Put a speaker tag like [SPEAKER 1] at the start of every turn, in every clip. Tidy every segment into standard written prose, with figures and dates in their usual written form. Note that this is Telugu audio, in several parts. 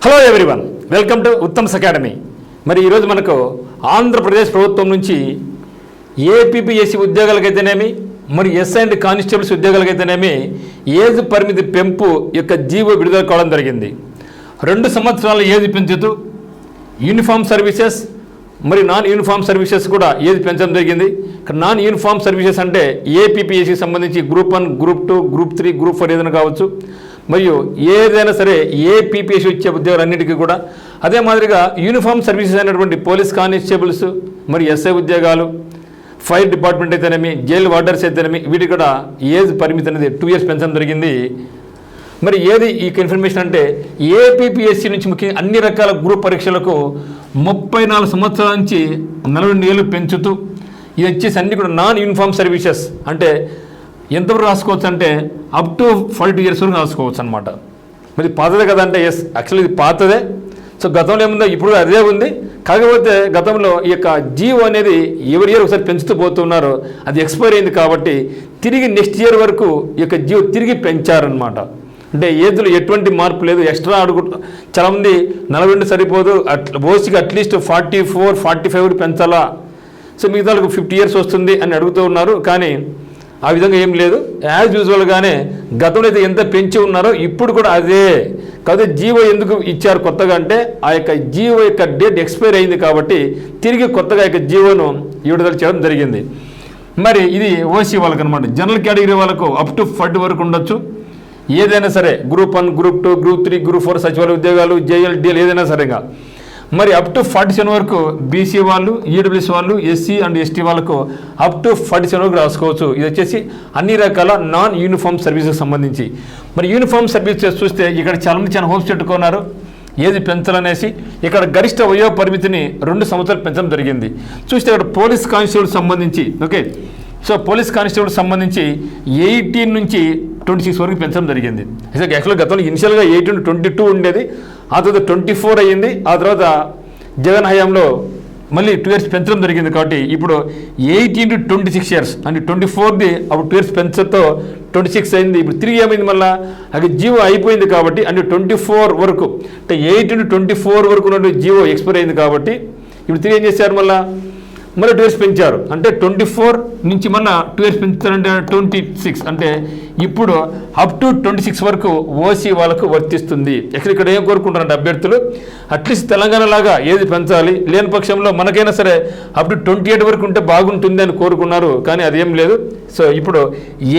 [SPEAKER 1] Hello everyone, welcome to Uttam's academy. మరి ఈరోజు మనకు ఆంధ్రప్రదేశ్ ప్రభుత్వం నుంచి ఏపీపీఎస్సీ ఉద్యోగాలకైతేనేమి, మరి ఎస్ అండ్ కానిస్టేబుల్స్ ఉద్యోగాలకైతేనేమి ఏజ్ పరిమితి పెంపు యొక్క జీవో విడుదల కావడం జరిగింది. 2 సంవత్సరాల ఏజ్ పెంచుతూ యూనిఫామ్ సర్వీసెస్ మరి నాన్ యూనిఫామ్ సర్వీసెస్ కూడా ఏజ్ పెంచడం జరిగింది. నాన్ యూనిఫామ్ సర్వీసెస్ అంటే ఏపీపీఎస్సీకి సంబంధించి గ్రూప్ 1, గ్రూప్ 2, గ్రూప్ 3, గ్రూప్ 4 ఏదైనా కావచ్చు, మరియు ఏదైనా సరే ఏపీపీఎస్సీ ఇచ్చే ఉద్యోగాలన్నిటికీ కూడా అదే మాదిరిగా యూనిఫామ్ సర్వీసెస్ అయినటువంటి పోలీస్ కానిస్టేబుల్స్, మరి ఎస్ఐ ఉద్యోగాలు, ఫైర్ డిపార్ట్మెంట్ అయితేనేమి, జైలు వార్డర్స్ అయితేనేమి వీటికి కూడా ఏజ్ పరిమితి అనేది 2 ఇయర్స్ పెంచడం జరిగింది. మరి ఏది ఈ ఇన్ఫర్మేషన్ అంటే ఏపీపీఎస్సీ నుంచి ముఖ్యంగా అన్ని రకాల గ్రూప్ పరీక్షలకు 34 సంవత్సరాల నుంచి 42 ఏళ్ళు పెంచుతూ ఇది వచ్చేసి అన్ని కూడా నాన్ యూనిఫామ్ సర్వీసెస్ అంటే ఎంతవరకు రాసుకోవచ్చు అంటే అప్ టు 42 ఇయర్స్ వరకు రాసుకోవచ్చు అనమాట. మరి పాతదే కదా అంటే ఎస్, యాక్చువల్లీ ఇది పాతదే. సో గతంలో ఏముందో ఇప్పుడు అదే ఉంది. కాకపోతే గతంలో ఈ యొక్క జీవో అనేది ఎవరి ఇయర్ ఒకసారి పెంచుతూ పోతున్నారు, అది ఎక్స్పైర్ అయింది కాబట్టి తిరిగి నెక్స్ట్ ఇయర్ వరకు ఈ యొక్క జీవో తిరిగి పెంచారనమాట. అంటే ఏజ్లో ఎటువంటి మార్పు లేదు. ఎక్స్ట్రా చాలామంది 42 సరిపోదు, ఓసీకి అట్లీస్ట్ 44, 45 పెంచాలా, సో మిగతా 50 ఇయర్స్ వస్తుంది అని అడుగుతూ ఉన్నారు. కానీ ఆ విధంగా ఏం లేదు. యాజ్ యూజువల్గానే గతంలో అయితే ఎంత పెంచి ఉన్నారో ఇప్పుడు కూడా అదే. కాకపోతే జీవో ఎందుకు ఇచ్చారు కొత్తగా అంటే ఆ యొక్క జీవో యొక్క డేట్ ఎక్స్పైర్ అయింది కాబట్టి తిరిగి కొత్తగా యొక్క జీవోను విడుదల చేయడం జరిగింది. మరి ఇది ఓసీ వాళ్ళకి అనమాట. జనరల్ కేటగిరీ వాళ్ళకు అప్ టు 40 వరకు ఉండొచ్చు. ఏదైనా సరే గ్రూప్ 1, గ్రూప్ 2, గ్రూప్ 3, గ్రూప్ 4 సచివాలయ ఉద్యోగాలు, జేఎల్, డిఎల్ ఏదైనా సరేగా. మరి అప్ టు 47 వరకు బీసీ వాళ్ళు, ఈడబ్ల్యూఎస్ వాళ్ళు, ఎస్సీ అండ్ ఎస్టీ వాళ్ళకు అప్ టు 47 వరకు రాసుకోవచ్చు. ఇది వచ్చేసి అన్ని రకాల నాన్ యూనిఫామ్ సర్వీసెస్ సంబంధించి. మరి యూనిఫామ్ సర్వీసెస్ చూస్తే ఇక్కడ చాలా హోప్స్ పెట్టుకున్నారు ఏది పెంచాలనేసి. ఇక్కడ గరిష్ట వయో పరిమితిని 2 సంవత్సరాలు పెంచడం జరిగింది. చూస్తే ఇక్కడ పోలీస్ కానిస్టేబుల్ సంబంధించి ఓకే. సో పోలీస్ కానిస్టేబుల్ సంబంధించి 18 నుంచి 26 వరకు పెంచడం జరిగింది. యాక్చువల్గా గతంలో ఇనిషియల్గా 18 to 22 ఉండేది, ఆ తర్వాత 24 అయ్యింది. ఆ తర్వాత జగన్ హయాంలో మళ్ళీ 2 ఇయర్స్ పెంచడం జరిగింది. కాబట్టి ఇప్పుడు 18 to 26 ఇయర్స్ అంటే 24ది అప్పుడు 2 ఇయర్స్ పెంచడంతో 26 అయింది. ఇప్పుడు 3 ఏమైంది మళ్ళీ అది జీవో అయిపోయింది కాబట్టి అంటే 24 వరకు అంటే 18 to 24 వరకు ఉన్న జీవో ఎక్స్పైర్ అయింది కాబట్టి ఇప్పుడు 3 ఏం చేశారు మళ్ళీ 2 ఇయర్స్ పెంచారు. అంటే 24 నుంచి మళ్ళీ 2 ఇయర్స్ పెంచారంటే 26 అంటే ఇప్పుడు అప్ టు 26 వరకు ఓసీ వాళ్ళకు వర్తిస్తుంది. ఇక్కడ ఏం కోరుకుంటారంటే అభ్యర్థులు అట్లీస్ట్ తెలంగాణ లాగా ఏది పెంచాలి, లేని పక్షంలో మనకైనా సరే అప్ టు 28 వరకు ఉంటే బాగుంటుంది అని కోరుకున్నారు. కానీ అదేం లేదు. సో ఇప్పుడు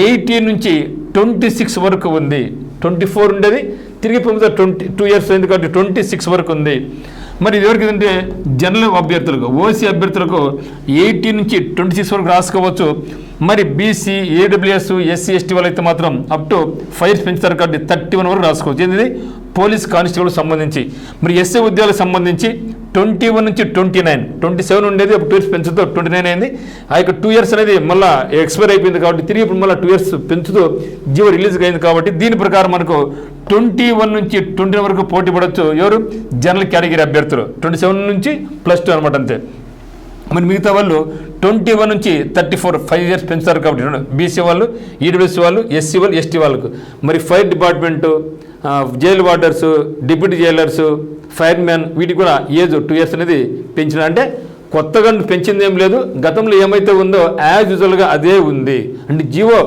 [SPEAKER 1] 18 నుంచి 26 వరకు ఉంది. 24 ఉండేది తిరిగి 2 ఇయర్స్ అయింది కాబట్టి 26 వరకు ఉంది. మరి ఇది ఎవరికి అంటే జనరల్ అభ్యర్థులకు, ఓసీ అభ్యర్థులకు 18 నుంచి 26 వరకు రాసుకోవచ్చు. మరి బీసీ, ఏడబ్ల్యూఎస్, ఎస్సీ, ఎస్టీ వాళ్ళైతే మాత్రం అప్ టు 5 ఇయర్స్ పెంచుతారు కాబట్టి 31 వరకు రాసుకోవచ్చు. ఇది పోలీస్ కానిస్టేబుల్ సంబంధించి. మరి ఎస్ఐ ఉద్యోగాలకు సంబంధించి 21 నుంచి 29, 27 ఉండేది అప్పుడు 2 ఇయర్స్ పెంచుతూ 29 అయింది. ఆ యొక్క 2 ఇయర్స్ అనేది మళ్ళీ ఎక్స్పైర్ అయిపోయింది కాబట్టి తిరిగి ఇప్పుడు మళ్ళీ 2 ఇయర్స్ పెంచుతూ జీవో రిలీజ్ అయింది కాబట్టి దీని ప్రకారం మనకు 21 నుంచి 29 వరకు పోటీ పడవచ్చు. ఎవరు? జనరల్ కేటగిరీ అభ్యర్థులు 27 నుంచి +2 అనమాట అంతే. మరి మిగతా వాళ్ళు 21 నుంచి 34 5 ఇయర్స్ పెంచుతారు కాబట్టి బీసీ వాళ్ళు, ఈడబ్ల్యూఎస్ వాళ్ళు, ఎస్సీ వాళ్ళు, ఎస్టీ వాళ్ళకు. మరి fire department, jail warders, deputy jailers, firemen వీటికి కూడా ఏజ్ 2 ఇయర్స్ అనేది పెంచిన. అంటే కొత్తగా పెంచింది ఏం లేదు. గతంలో ఏమైతే ఉందో యాజ్ యూజువల్గా అదే ఉంది. అంటే జీవో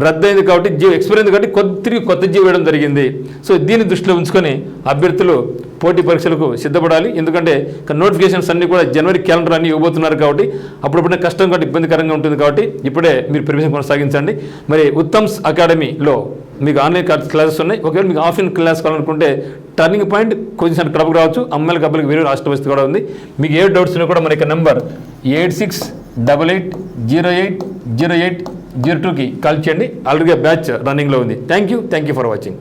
[SPEAKER 1] రద్దయింది కాబట్టి జీవో ఎక్స్పైర్ అయింది కాబట్టి తిరిగి కొత్త జీవో వేయడం జరిగింది. సో దీన్ని దృష్టిలో ఉంచుకొని అభ్యర్థులు పోటీ పరీక్షలకు సిద్ధపడాలి. ఎందుకంటే నోటిఫికేషన్స్ అన్నీ కూడా జనవరి క్యాలెండర్ అన్నీ ఇవ్వబోతున్నారు కాబట్టి అప్పుడప్పుడే కష్టం కాబట్టి ఇబ్బందికరంగా ఉంటుంది కాబట్టి ఇప్పుడే మీరు ప్రిపరేషన్ కొనసాగించండి. మరి ఉత్తమ్స్ అకాడమీలో మీకు ఆన్లైన్ క్లాసెస్ ఉన్నాయి. ఒకవేళ మీకు ఆఫ్లైన్ క్లాస్ కావాలనుకుంటే టర్నింగ్ పాయింట్ కొంచెం క్లబ్కి రావచ్చు. అమ్మాయిలకు అబ్బాయిలకు వేరే రాష్ట్ర వస్తు కూడా ఉంది. మీకు ఏ డౌట్స్ ఉన్నా కూడా మన యొక్క నెంబర్ 8688080802కి కాల్ చేయండి. ఆల్రెడీ బ్యాచ్ రన్నింగ్లో ఉంది. Thank you for watching.